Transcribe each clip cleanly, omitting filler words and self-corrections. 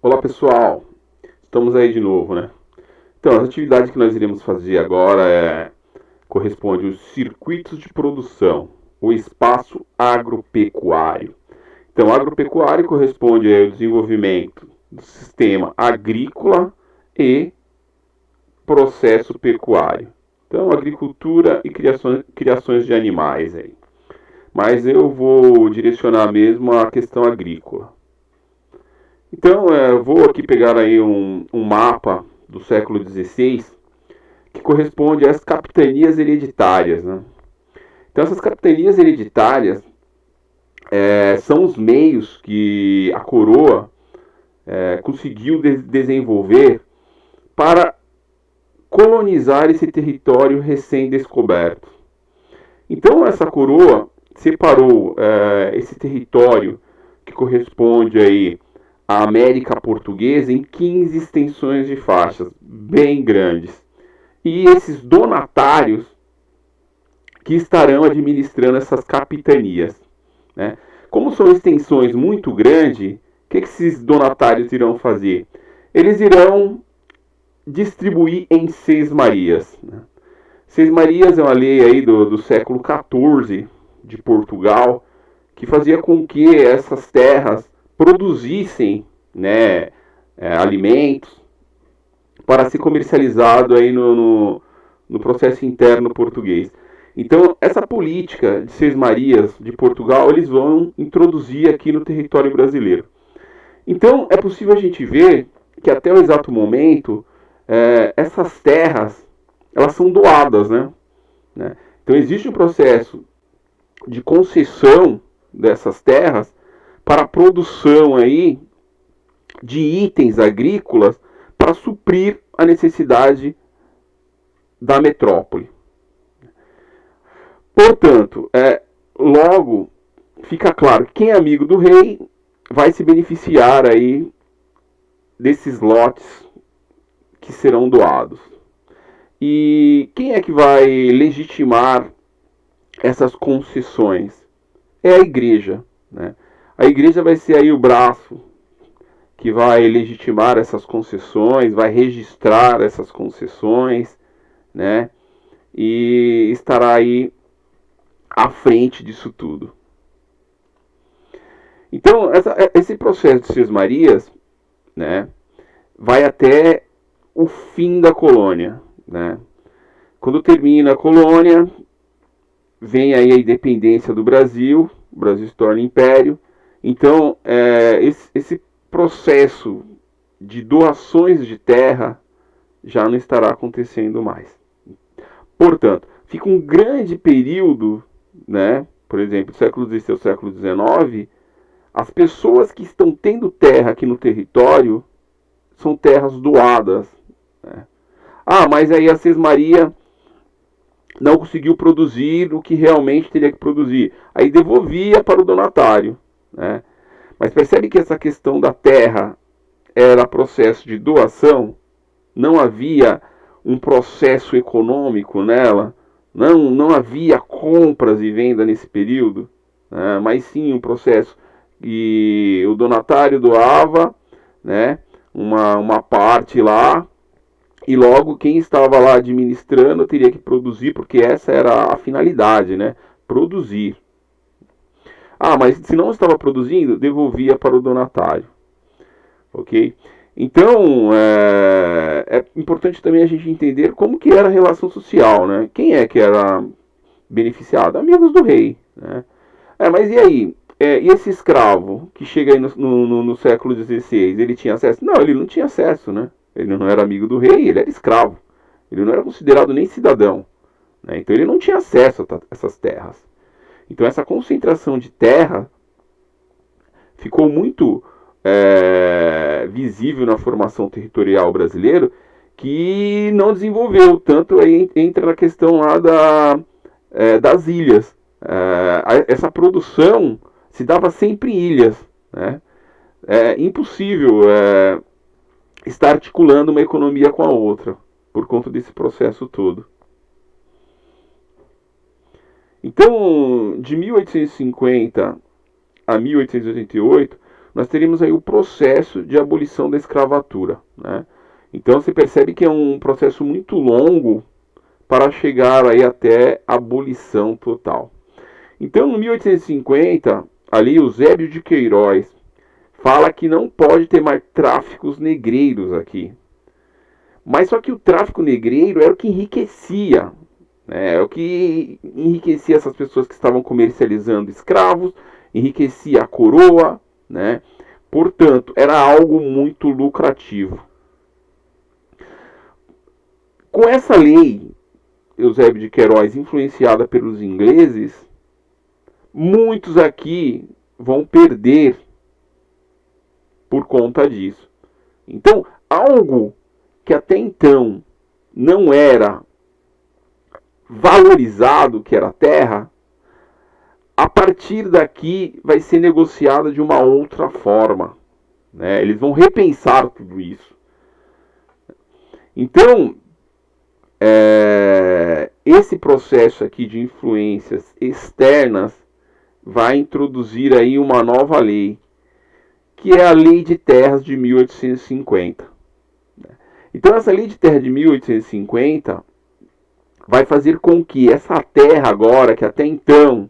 Olá pessoal, estamos aí de novo, né? Então, as atividades que nós iremos fazer agora corresponde aos circuitos de produção, o espaço agropecuário. Então, agropecuário corresponde ao desenvolvimento do sistema agrícola e processo pecuário. Então, agricultura e criações de animais aí. Mas eu vou direcionar mesmo a questão agrícola. Então, eu vou aqui pegar aí um mapa do século XVI que corresponde às capitanias hereditárias, né? Então, essas capitanias hereditárias são os meios que a coroa conseguiu desenvolver para colonizar esse território recém-descoberto. Então, essa coroa separou esse território que corresponde aí à América Portuguesa em 15 extensões de faixas bem grandes. E esses donatários que estarão administrando essas capitanias, né? Como são extensões muito grandes, o que esses donatários irão fazer? Eles irão distribuir em Seis-Marias, né? Seis-Marias é uma lei aí do século XIV de Portugal que fazia com que essas terras produzissem, né, alimentos para ser comercializado aí no processo interno português. Então, essa política de Seis Marias de Portugal, eles vão introduzir aqui no território brasileiro. Então, é possível a gente ver que até o exato momento, essas terras, elas são doadas, né? Então, existe um processo de concessão dessas terras para a produção aí de itens agrícolas para suprir a necessidade da metrópole. Portanto, logo fica claro que quem é amigo do rei vai se beneficiar aí desses lotes que serão doados. E quem é que vai legitimar essas concessões? É a igreja, né? A igreja vai ser aí o braço que vai legitimar essas concessões, vai registrar essas concessões, né? E estará aí à frente disso tudo. Então, esse processo de Seis Marias, né, vai até o fim da colônia, né? Quando termina a colônia, vem aí a independência do Brasil, o Brasil se torna império. Então, esse processo de doações de terra já não estará acontecendo mais. Portanto, fica um grande período, né? Por exemplo, século XVI ao século XIX, as pessoas que estão tendo terra aqui no território são terras doadas, né? Ah, mas aí a Sesmaria não conseguiu produzir o que realmente teria que produzir. Aí devolvia para o donatário, né? Mas percebe que essa questão da terra era processo de doação, não havia um processo econômico nela, não havia compras e venda nesse período, né? Mas sim um processo que o donatário doava, né, uma parte lá, e logo quem estava lá administrando teria que produzir, porque essa era a finalidade, né? Produzir. Ah, mas se não estava produzindo, devolvia para o donatário. Ok? Então, é importante também a gente entender como que era a relação social, né? Quem é que era beneficiado? Amigos do rei, né? Mas e aí? E esse escravo que chega aí no século XVI, ele tinha acesso? Não, ele não tinha acesso, né? Ele não era amigo do rei, ele era escravo. Ele não era considerado nem cidadão, né? Então ele não tinha acesso a essas terras. Então essa concentração de terra ficou muito visível na formação territorial brasileira, que não desenvolveu. Tanto aí entra na questão lá das ilhas. Essa produção se dava sempre em ilhas, né? É impossível estar articulando uma economia com a outra por conta desse processo todo. Então, de 1850 a 1888, nós teríamos aí o processo de abolição da escravatura, né? Então você percebe que é um processo muito longo para chegar aí até a abolição total. Então, em 1850, ali o Eusébio de Queiroz fala que não pode ter mais tráficos negreiros aqui. Mas só que o tráfico negreiro era o que enriquecia, né? É o que enriquecia essas pessoas que estavam comercializando escravos, enriquecia a coroa, né? Portanto, era algo muito lucrativo. Com essa lei, Eusébio de Queiroz, influenciada pelos ingleses, muitos aqui vão perder por conta disso. Então, algo que até então não era valorizado, que era a terra, a partir daqui vai ser negociada de uma outra forma, né? Eles vão repensar tudo isso. Então, esse processo aqui de influências externas vai introduzir aí uma nova lei, que é a Lei de Terras de 1850. Então, essa Lei de Terra de 1850 vai fazer com que essa terra agora, que até então,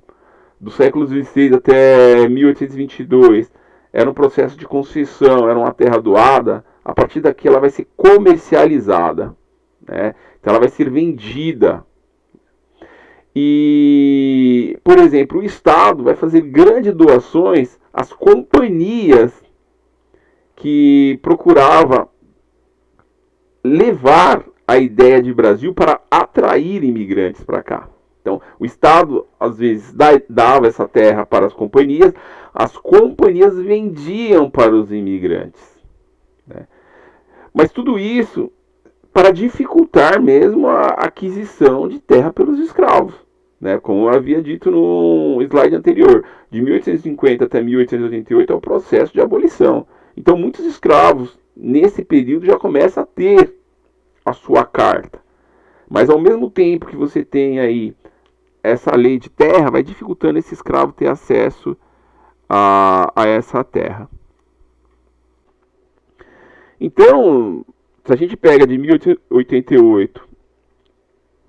do século XVI até 1822, era um processo de concessão, era uma terra doada, a partir daqui ela vai ser comercializada, né? Então ela vai ser vendida. E, por exemplo, o Estado vai fazer grandes doações às companhias que procurava levar a ideia de Brasil para atrair imigrantes para cá. Então, o Estado, às vezes, dava essa terra para as companhias vendiam para os imigrantes, né? Mas tudo isso para dificultar mesmo a aquisição de terra pelos escravos, né? Como eu havia dito no slide anterior, de 1850 até 1888 é o processo de abolição. Então, muitos escravos, nesse período, já começam a ter a sua carta. Mas, ao mesmo tempo que você tem aí essa lei de terra, vai dificultando esse escravo ter acesso a essa terra. Então, se a gente pega de 1888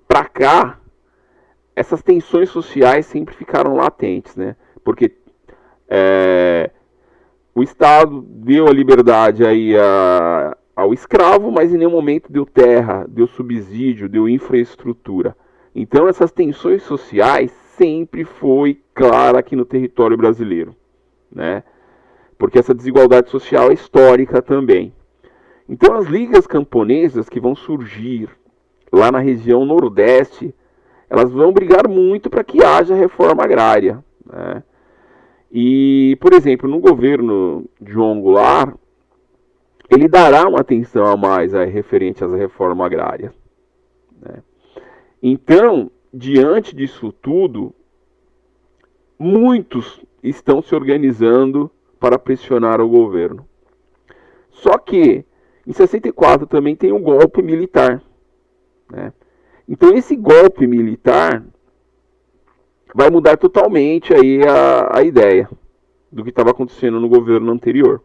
para cá, essas tensões sociais sempre ficaram latentes, né? Porque o Estado deu a liberdade aí ao escravo, mas em nenhum momento deu terra, deu subsídio, deu infraestrutura. Então essas tensões sociais sempre foi clara aqui no território brasileiro, né? Porque essa desigualdade social é histórica também. Então as ligas camponesas que vão surgir lá na região nordeste, elas vão brigar muito para que haja reforma agrária, né? E, por exemplo, no governo de João Goulart, ele dará uma atenção a mais referente às reformas agrárias, né? Então, diante disso tudo, muitos estão se organizando para pressionar o governo. Só que, em 64 também tem um golpe militar, né? Então, esse golpe militar vai mudar totalmente aí a ideia do que estava acontecendo no governo anterior.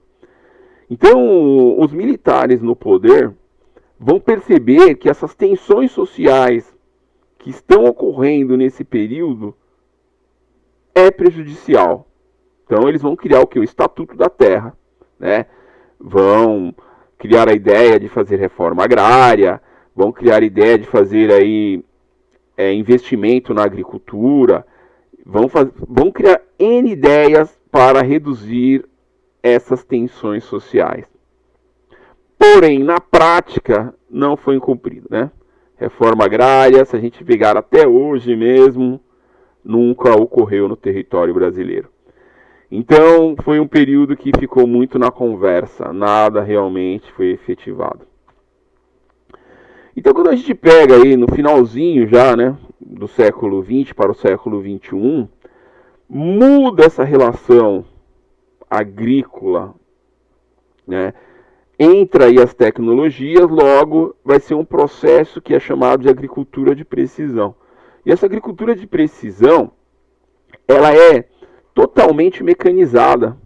Então, os militares no poder vão perceber que essas tensões sociais que estão ocorrendo nesse período é prejudicial. Então eles vão criar o que? O Estatuto da Terra, né? Vão criar a ideia de fazer reforma agrária, vão criar a ideia de fazer aí investimento na agricultura, vão criar N ideias para reduzir essas tensões sociais. Porém, na prática, não foi cumprido, né? Reforma agrária, se a gente pegar até hoje mesmo, nunca ocorreu no território brasileiro. Então, foi um período que ficou muito na conversa, nada realmente foi efetivado. Então, quando a gente pega aí no finalzinho já, né, do século XX para o século XXI, muda essa relação agrícola, né? Entra aí as tecnologias, logo vai ser um processo que é chamado de agricultura de precisão. E essa agricultura de precisão, ela é totalmente mecanizada,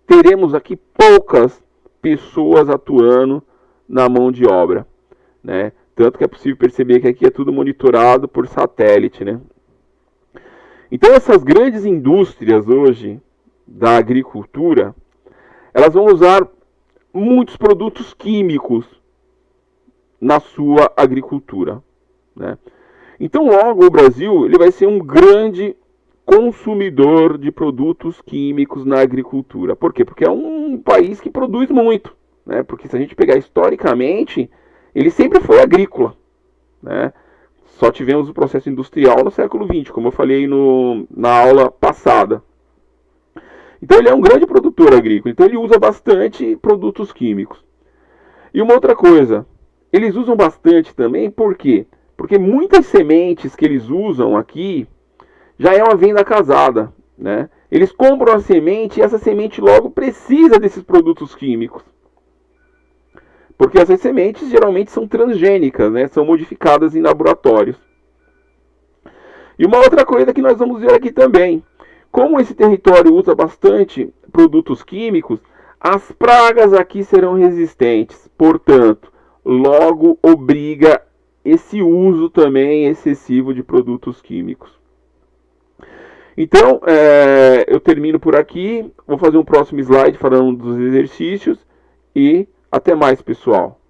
teremos aqui poucas pessoas atuando na mão de obra, né? Tanto que é possível perceber que aqui é tudo monitorado por satélite, né? Então essas grandes indústrias hoje da agricultura, elas vão usar muitos produtos químicos na sua agricultura, né? Então logo o Brasil ele vai ser um grande consumidor de produtos químicos na agricultura. Por quê? Porque é um país que produz muito, né? Porque se a gente pegar historicamente, ele sempre foi agrícola, né? Só tivemos o processo industrial no século XX, como eu falei na aula passada. Então ele é um grande produtor agrícola, então ele usa bastante produtos químicos. E uma outra coisa, eles usam bastante também, por quê? Porque muitas sementes que eles usam aqui já é uma venda casada, né? Eles compram a semente e essa semente logo precisa desses produtos químicos. Porque essas sementes geralmente são transgênicas, né? São modificadas em laboratórios. E uma outra coisa que nós vamos ver aqui também, como esse território usa bastante produtos químicos, as pragas aqui serão resistentes. Portanto, logo obriga esse uso também excessivo de produtos químicos. Então, eu termino por aqui. Vou fazer um próximo slide falando dos exercícios. E até mais, pessoal.